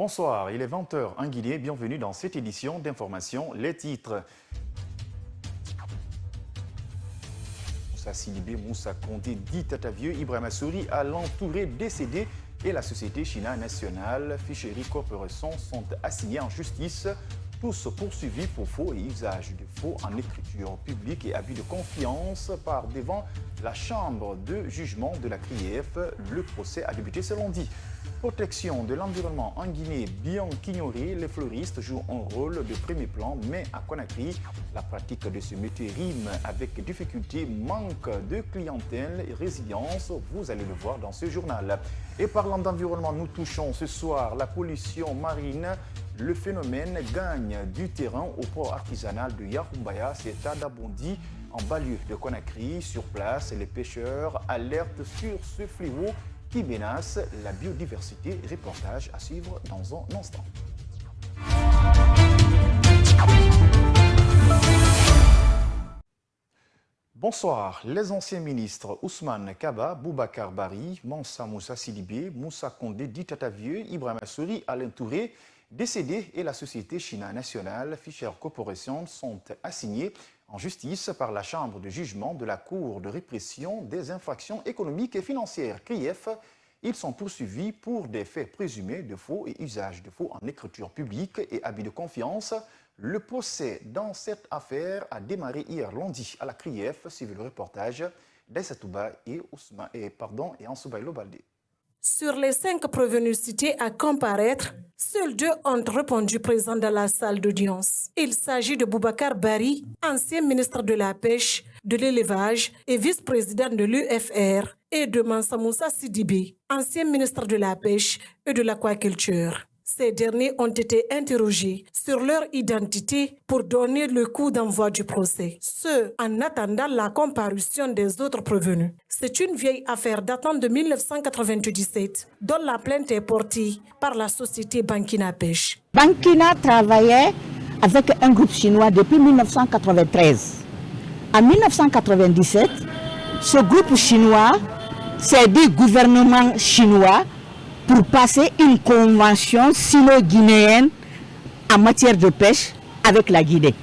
Bonsoir, il est 20h en Guinée. Bienvenue dans cette édition d'information. Les titres. Moussa Sidibé, Moussa Condé, dit Tatavieux, Ibrahima Souri à l'entouré décédé et la société China National Fishery Corporation sont assignés en justice. Tous poursuivis pour faux et usage de faux en écriture publique et abus de confiance par devant la chambre de jugement de la CRIEF. Le procès a débuté ce lundi. Protection de l'environnement en Guinée, bien qu'ignorée, les fleuristes jouent un rôle de premier plan, mais à Conakry, la pratique de ce métier rime avec difficulté, manque de clientèle et résilience. Vous allez le voir dans ce journal. Et parlant d'environnement, nous touchons ce soir la pollution marine. Le phénomène gagne du terrain au port artisanal de Yarumbaya, c'est à Dabondi, en banlieue de Conakry. Sur place, les pêcheurs alertent sur ce fléau qui menace la biodiversité. Reportage à suivre dans un instant. Bonsoir. Les anciens ministres Ousmane Kaba, Boubacar Bari, Mansa Moussa Sidibé, Moussa Condé, dit Tatavieux, Ibrahima Souri, Alain Touré, décédés et la société China National Fishery Corporation sont assignés en justice par la chambre de jugement de la Cour de répression des infractions économiques et financières, CRIEF. Ils sont poursuivis pour des faits présumés de faux et usage de faux en écriture publique et abus de confiance. Le procès dans cette affaire a démarré hier lundi à la CRIEF, suivi le reportage d'Aïsatouba et Ansoubaïlo Baldé. Sur les 5 prévenus cités à comparaître, seuls 2 ont répondu présents dans la salle d'audience. Il s'agit de Boubacar Bari, ancien ministre de la Pêche, de l'Élevage et vice-président de l'UFR, et de Mansa Moussa Sidibé, ancien ministre de la Pêche et de l'Aquaculture. Ces derniers ont été interrogés sur leur identité pour donner le coup d'envoi du procès, ce en attendant la comparution des autres prévenus. C'est une vieille affaire datant de 1997, dont la plainte est portée par la société Bankina Pêche. Bankina travaillait avec un groupe chinois depuis 1993. En 1997, ce groupe chinois s'est dit gouvernement chinois pour passer une convention sino-guinéenne en matière de pêche avec la Guinée.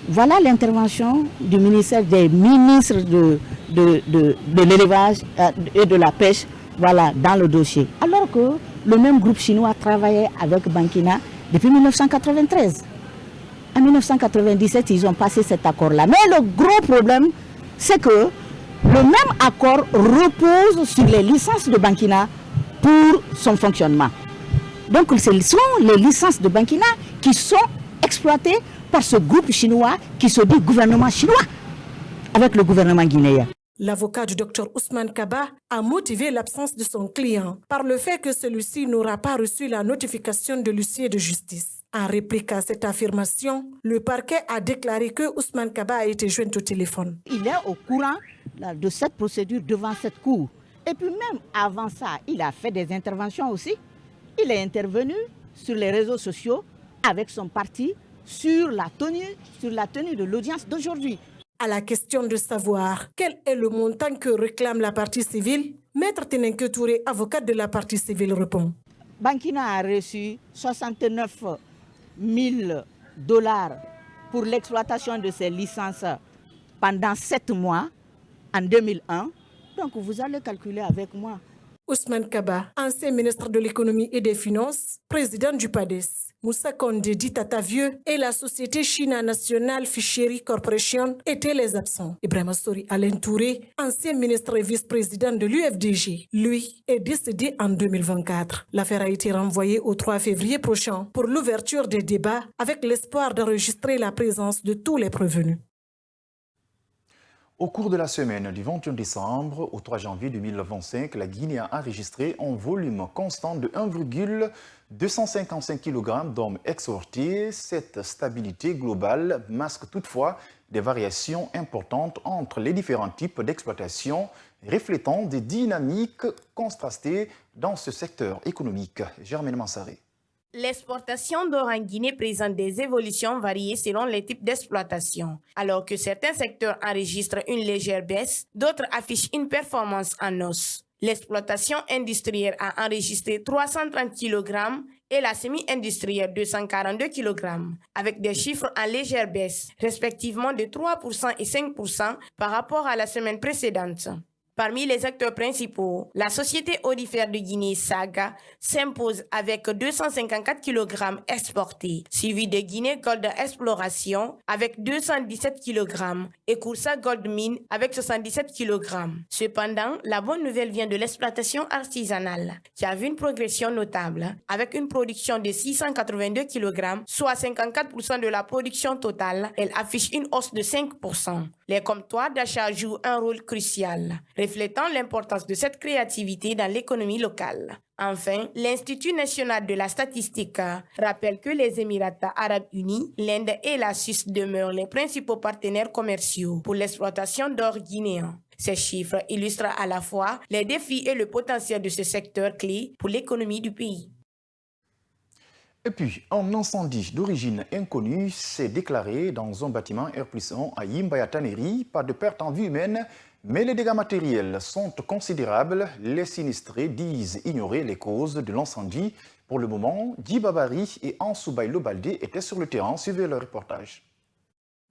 Voilà l'intervention du ministère des ministres de l'élevage et de la pêche dans le dossier. Alors que le même groupe chinois travaillait avec Bankina depuis 1993. En 1997, ils ont passé cet accord-là. Mais le gros problème, c'est que le même accord repose sur les licences de Bankina pour son fonctionnement. Donc ce sont les licences de Bankina qui sont exploitées par ce groupe chinois qui se dit gouvernement chinois avec le gouvernement guinéen. L'avocat du Dr Ousmane Kaba a motivé l'absence de son client par le fait que celui-ci n'aura pas reçu la notification de l'huissier de justice. En réplique à cette affirmation, le parquet a déclaré que Ousmane Kaba a été joint au téléphone. Il est au courant de cette procédure devant cette cour. Et puis même avant ça, il a fait des interventions aussi. Il est intervenu sur les réseaux sociaux avec son parti sur la tenue de l'audience d'aujourd'hui. À la question de savoir quel est le montant que réclame la partie civile, Maître Tenenke Touré, avocat de la partie civile, répond. Bankina a reçu 69 000 $ pour l'exploitation de ses licences pendant 7 mois en 2001. Donc vous allez calculer avec moi. Ousmane Kaba, ancien ministre de l'économie et des finances, président du PADES. Moussa Condé, dit Tatavieux, et la société China National Fishery Corporation étaient les absents. Ibrahima Souri, Alain Touré, ancien ministre et vice-président de l'UFDG, lui, est décédé en 2024. L'affaire a été renvoyée au 3 février prochain pour l'ouverture des débats avec l'espoir d'enregistrer la présence de tous les prévenus. Au cours de la semaine du 21 décembre au 3 janvier 2025, la Guinée a enregistré un volume constant de 1,255 kg d'hommes exportés. Cette stabilité globale masque toutefois des variations importantes entre les différents types d'exploitation, reflétant des dynamiques contrastées dans ce secteur économique. Germaine Mansaré. L'exportation d'or en Guinée présente des évolutions variées selon les types d'exploitation. Alors que certains secteurs enregistrent une légère baisse, d'autres affichent une performance en hausse. L'exploitation industrielle a enregistré 330 kg et la semi-industrielle 242 kg, avec des chiffres en légère baisse, respectivement de 3% et 5% par rapport à la semaine précédente. Parmi les acteurs principaux, la société aurifère de Guinée, Saga, s'impose avec 254 kg exportés, suivi de Guinée Gold Exploration avec 217 kg et Koursa Gold Mine avec 77 kg. Cependant, la bonne nouvelle vient de l'exploitation artisanale, qui a vu une progression notable, avec une production de 682 kg, soit 54% de la production totale. Elle affiche une hausse de 5%. Les comptoirs d'achat jouent un rôle crucial, reflétant l'importance de cette créativité dans l'économie locale. Enfin, l'Institut national de la statistique rappelle que les Émirats arabes unis, l'Inde et la Suisse demeurent les principaux partenaires commerciaux pour l'exploitation d'or guinéen. Ces chiffres illustrent à la fois les défis et le potentiel de ce secteur clé pour l'économie du pays. Et puis, un incendie d'origine inconnue s'est déclaré dans un bâtiment R+1 à Yimbayataneri. Pas de perte en vie humaine, mais les dégâts matériels sont considérables. Les sinistrés disent ignorer les causes de l'incendie. Pour le moment, Djibabari et Ansoubaïlo Baldé étaient sur le terrain. Suivez le reportage.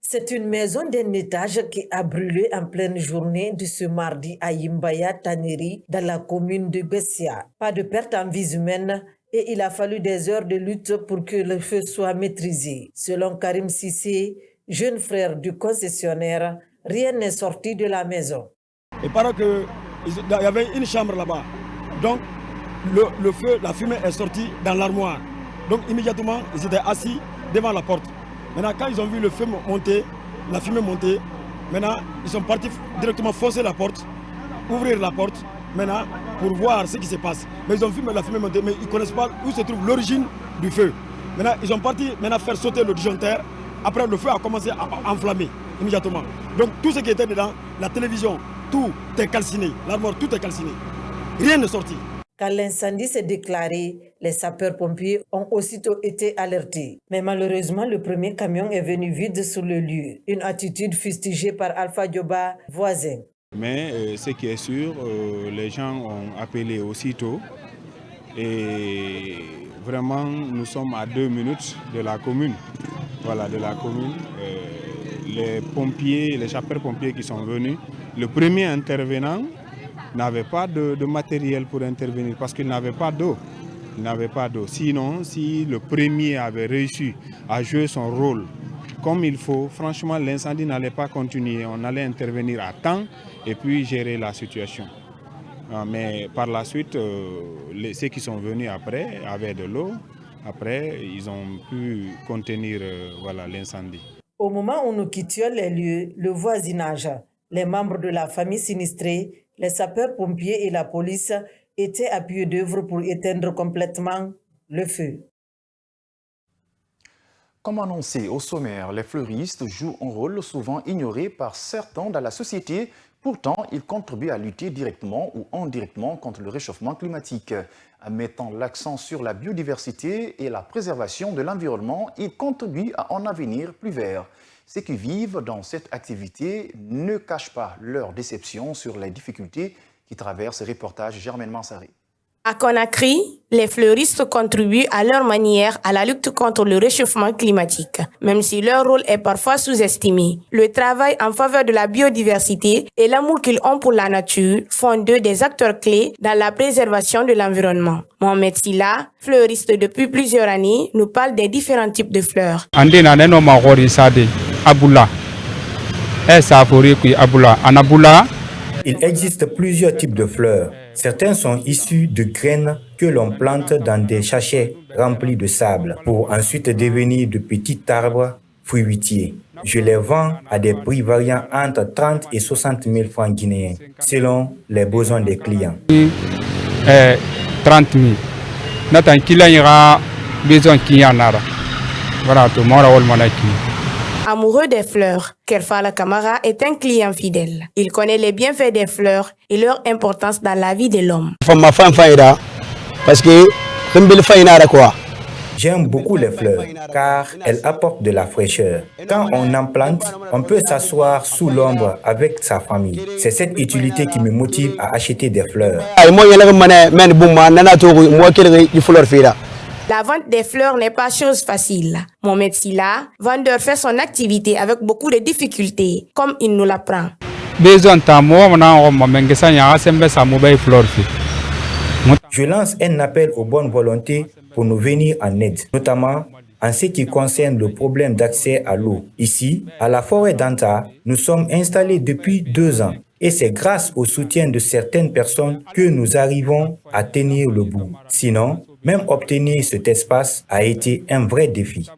C'est une maison d'un étage qui a brûlé en pleine journée de ce mardi à Yimbayataneri, dans la commune de Bessia. Pas de perte en vie humaine. Et il a fallu des heures de lutte pour que le feu soit maîtrisé. Selon Karim Sissé, jeune frère du concessionnaire, rien n'est sorti de la maison. Il paraît qu'il y avait une chambre là-bas. Donc, le feu, la fumée est sortie dans l'armoire. Donc, immédiatement, ils étaient assis devant la porte. Maintenant, quand ils ont vu le feu monter, la fumée monter, maintenant, ils sont partis directement forcer la porte, ouvrir la porte. Maintenant, pour voir ce qui se passe. Mais ils ont vu la fumée monter, mais ils ne connaissent pas où se trouve l'origine du feu. Maintenant, ils sont partis faire sauter le disjoncteur. Après, le feu a commencé à enflammer immédiatement. Donc, tout ce qui était dedans, la télévision, tout est calciné. L'armoire, tout est calciné. Rien n'est sorti. Quand l'incendie s'est déclaré, les sapeurs-pompiers ont aussitôt été alertés. Mais malheureusement, le premier camion est venu vide sur le lieu. Une attitude fustigée par Alpha Dioba, voisin. Mais ce qui est sûr, les gens ont appelé aussitôt et vraiment nous sommes à 2 minutes de la commune. Voilà, de la commune. Les pompiers, les sapeurs-pompiers qui sont venus, le premier intervenant n'avait pas de matériel pour intervenir parce qu'il n'avait pas d'eau. Il n'avait pas d'eau. Sinon, si le premier avait réussi à jouer son rôle comme il faut, franchement, l'incendie n'allait pas continuer. On allait intervenir à temps et puis gérer la situation. Mais par la suite, ceux qui sont venus après avaient de l'eau. Après, ils ont pu contenir l'incendie. Au moment où nous quittions les lieux, le voisinage, les membres de la famille sinistrée, les sapeurs-pompiers et la police étaient à pied d'œuvre pour éteindre complètement le feu. Comme annoncé au sommaire, les fleuristes jouent un rôle souvent ignoré par certains dans la société. Pourtant, ils contribuent à lutter directement ou indirectement contre le réchauffement climatique. En mettant l'accent sur la biodiversité et la préservation de l'environnement, ils contribuent à un avenir plus vert. Ceux qui vivent dans cette activité ne cachent pas leur déception sur les difficultés qui traversent ce reportage. Germaine Mansari. À Conakry, les fleuristes contribuent à leur manière à la lutte contre le réchauffement climatique, même si leur rôle est parfois sous-estimé. Le travail en faveur de la biodiversité et l'amour qu'ils ont pour la nature font d'eux des acteurs clés dans la préservation de l'environnement. Mohamed Silla, fleuriste depuis plusieurs années, nous parle des différents types de fleurs. Il existe plusieurs types de fleurs. Certains sont issus de graines que l'on plante dans des sachets remplis de sable pour ensuite devenir de petits arbres fruitiers. Je les vends à des prix variant entre 30 et 60 000 francs guinéens, selon les besoins des clients. 30 000. Notre client ira besoin qu'il y en a. Voilà, tout le monde. Amoureux des fleurs, Kerfala Kamara est un client fidèle. Il connaît les bienfaits des fleurs et leur importance dans la vie de l'homme. Parce que J'aime beaucoup les fleurs car elles apportent de la fraîcheur. Quand on en plante, on peut s'asseoir sous l'ombre avec sa famille. C'est cette utilité qui me motive à acheter des fleurs. La vente des fleurs n'est pas chose facile. Mohamed Silla, vendeur, fait son activité avec beaucoup de difficultés, comme il nous l'apprend. Je lance un appel aux bonnes volontés pour nous venir en aide, notamment en ce qui concerne le problème d'accès à l'eau. Ici, à la forêt d'Anta, nous sommes installés depuis 2 ans et c'est grâce au soutien de certaines personnes que nous arrivons à tenir le bout. Sinon, même obtenir cet espace a été un vrai défi.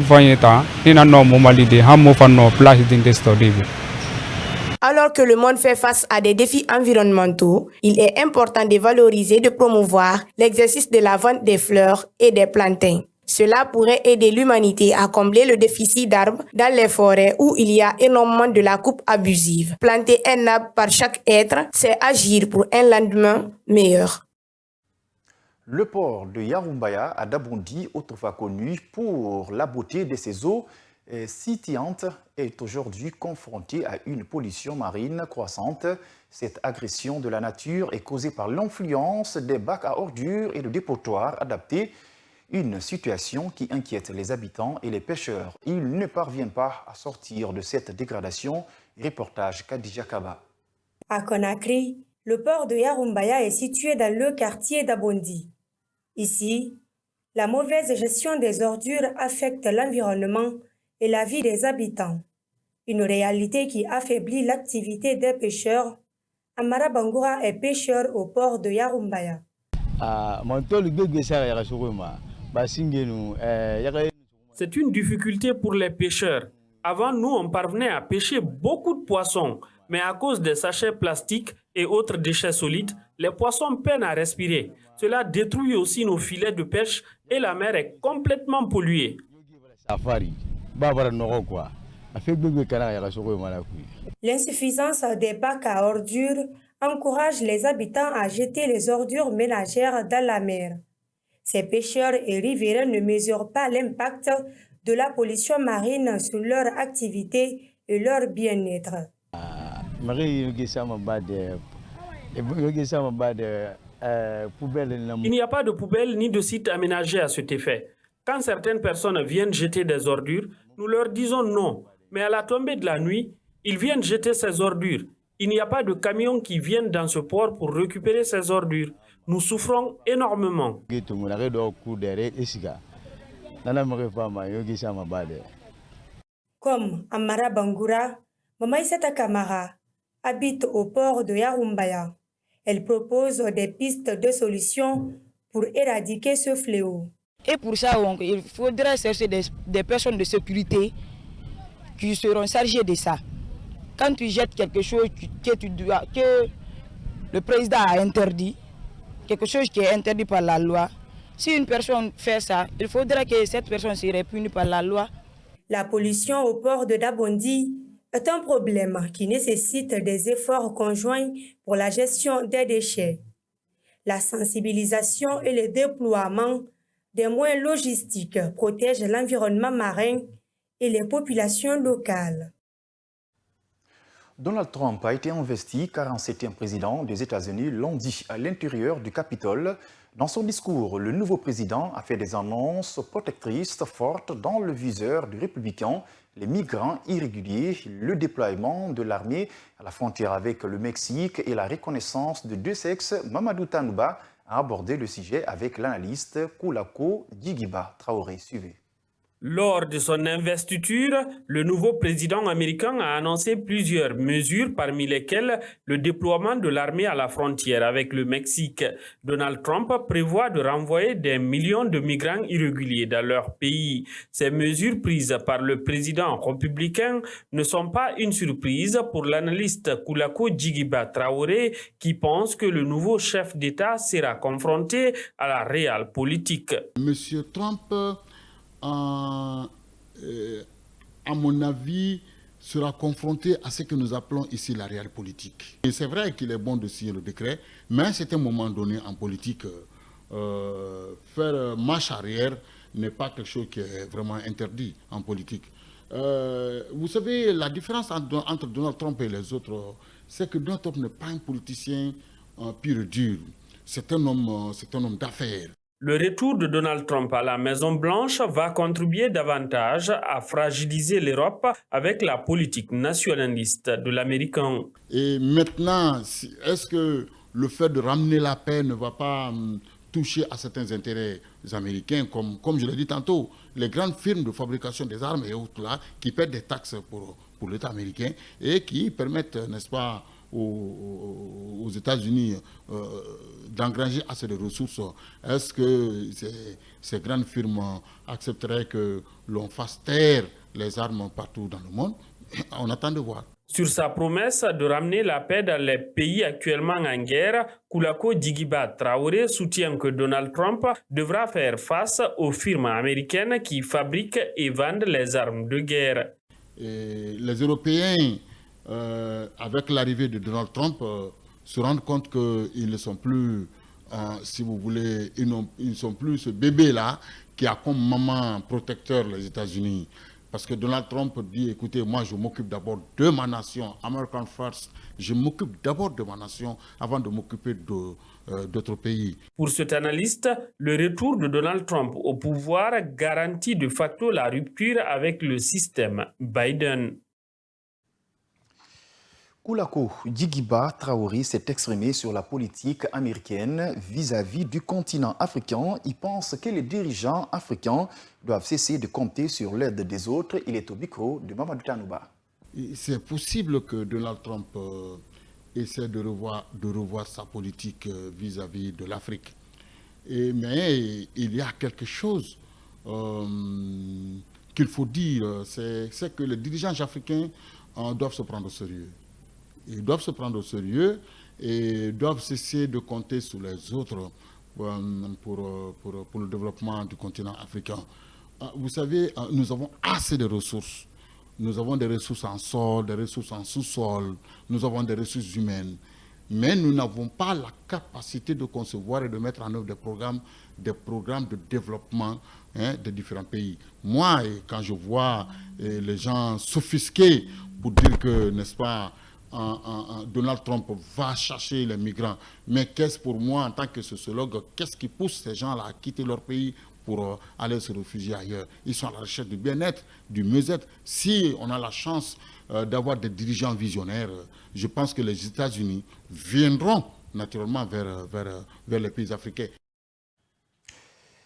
Alors que le monde fait face à des défis environnementaux, il est important de valoriser et de promouvoir l'exercice de la vente des fleurs et des plantains. Cela pourrait aider l'humanité à combler le déficit d'arbres dans les forêts où il y a énormément de la coupe abusive. Planter un arbre par chaque être, c'est agir pour un lendemain meilleur. Le port de Yarumbaya à Dabondi, autrefois connu pour la beauté de ses eaux scintillantes, est aujourd'hui confronté à une pollution marine croissante. Cette agression de la nature est causée par l'influence des bacs à ordures et de dépotoirs adaptés. Une situation qui inquiète les habitants et les pêcheurs. Ils ne parviennent pas à sortir de cette dégradation. Reportage Khadija Kaba. À Conakry, le port de Yarumbaya est situé dans le quartier d'Abondi. Ici, la mauvaise gestion des ordures affecte l'environnement et la vie des habitants. Une réalité qui affaiblit l'activité des pêcheurs. Amara Bangoura est pêcheur au port de Yarumbaya. C'est une difficulté pour les pêcheurs. Avant, nous, on parvenait à pêcher beaucoup de poissons, mais à cause des sachets plastiques et autres déchets solides, les poissons peinent à respirer. Cela détruit aussi nos filets de pêche et la mer est complètement polluée. L'insuffisance des bacs à ordures encourage les habitants à jeter les ordures ménagères dans la mer. Ces pêcheurs et riverains ne mesurent pas l'impact de la pollution marine sur leur activité et leur bien-être. Il n'y a pas de poubelle ni de site aménagé à cet effet. Quand certaines personnes viennent jeter des ordures, nous leur disons non. Mais à la tombée de la nuit, ils viennent jeter ces ordures. Il n'y a pas de camions qui viennent dans ce port pour récupérer ces ordures. Nous souffrons énormément. Comme Amara Bangoura, Mamaïsata Kamara habite au port de Yarumbaya. Elle propose des pistes de solutions pour éradiquer ce fléau. Et pour ça, il faudrait chercher des personnes de sécurité qui seront chargées de ça. Quand tu jettes quelque chose que le président a interdit, quelque chose qui est interdit par la loi, si une personne fait ça, il faudrait que cette personne serait punie par la loi. La pollution au port de Dabondi est un problème qui nécessite des efforts conjoints pour la gestion des déchets. La sensibilisation et le déploiement des moyens logistiques protègent l'environnement marin et les populations locales. Donald Trump a été investi 47e président des États-Unis lundi à l'intérieur du Capitole. Dans son discours, le nouveau président a fait des annonces protectrices fortes dans le viseur du républicain, les migrants irréguliers, le déploiement de l'armée à la frontière avec le Mexique et la reconnaissance de 2 sexes. Mamadou Tanouba a abordé le sujet avec l'analyste Koulako Djigiba Traoré. Suivez. Lors de son investiture, le nouveau président américain a annoncé plusieurs mesures, parmi lesquelles le déploiement de l'armée à la frontière avec le Mexique. Donald Trump prévoit de renvoyer des millions de migrants irréguliers dans leur pays. Ces mesures prises par le président républicain ne sont pas une surprise pour l'analyste Koulako Djigiba Traoré, qui pense que le nouveau chef d'État sera confronté à la réelle politique. Monsieur Trump, à mon avis, sera confronté à ce que nous appelons ici la réelle politique. Et c'est vrai qu'il est bon de signer le décret, mais c'est un moment donné en politique, faire marche arrière n'est pas quelque chose qui est vraiment interdit en politique. Vous savez, la différence entre Donald Trump et les autres, c'est que Donald Trump n'est pas un politicien pur et dur. C'est un homme d'affaires. Le retour de Donald Trump à la Maison-Blanche va contribuer davantage à fragiliser l'Europe avec la politique nationaliste de l'Américain. Et maintenant, est-ce que le fait de ramener la paix ne va pas toucher à certains intérêts américains, comme je l'ai dit tantôt, les grandes firmes de fabrication des armes et autres là, qui paient des taxes pour l'État américain et qui permettent, n'est-ce pas, aux États-Unis d'engranger assez de ressources. Est-ce que ces grandes firmes accepteraient que l'on fasse taire les armes partout dans le monde? On attend de voir. Sur sa promesse de ramener la paix dans les pays actuellement en guerre, Koulako Djigiba Traoré soutient que Donald Trump devra faire face aux firmes américaines qui fabriquent et vendent les armes de guerre. Et les Européens, avec l'arrivée de Donald Trump, se rendent compte qu'ils ne sont plus, si vous voulez, ils ne sont plus ce bébé-là qui a comme maman protecteur les États-Unis. Parce que Donald Trump dit, écoutez, moi je m'occupe d'abord de ma nation, American First, je m'occupe d'abord de ma nation avant de m'occuper d'autres pays. Pour cet analyste, le retour de Donald Trump au pouvoir garantit de facto la rupture avec le système Biden. Koulako Djigiba Traoré s'est exprimé sur la politique américaine vis-à-vis du continent africain. Il pense que les dirigeants africains doivent cesser de compter sur l'aide des autres. Il est au micro de Mamadou Tanouba. C'est possible que Donald Trump essaie de revoir sa politique vis-à-vis de l'Afrique. Mais il y a quelque chose qu'il faut dire, c'est que les dirigeants africains doivent se prendre au sérieux. Ils doivent se prendre au sérieux et doivent cesser de compter sur les autres pour le développement du continent africain. Vous savez, nous avons assez de ressources. Nous avons des ressources en sol, des ressources en sous-sol, nous avons des ressources humaines. Mais nous n'avons pas la capacité de concevoir et de mettre en œuvre des programmes de développement de différents pays. Moi, quand je vois les gens s'offusquer pour dire que, n'est-ce pas, Donald Trump va chercher les migrants. Mais qu'est-ce pour moi, en tant que sociologue, qu'est-ce qui pousse ces gens-là à quitter leur pays pour aller se réfugier ailleurs? Ils sont à la recherche du bien-être, du mieux-être. Si on a la chance d'avoir des dirigeants visionnaires, je pense que les États-Unis viendront naturellement vers les pays africains.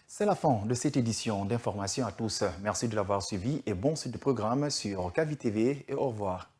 C'est la fin de cette édition d'Information à tous. Merci de l'avoir suivi et bon suite de programme sur KVTV et au revoir.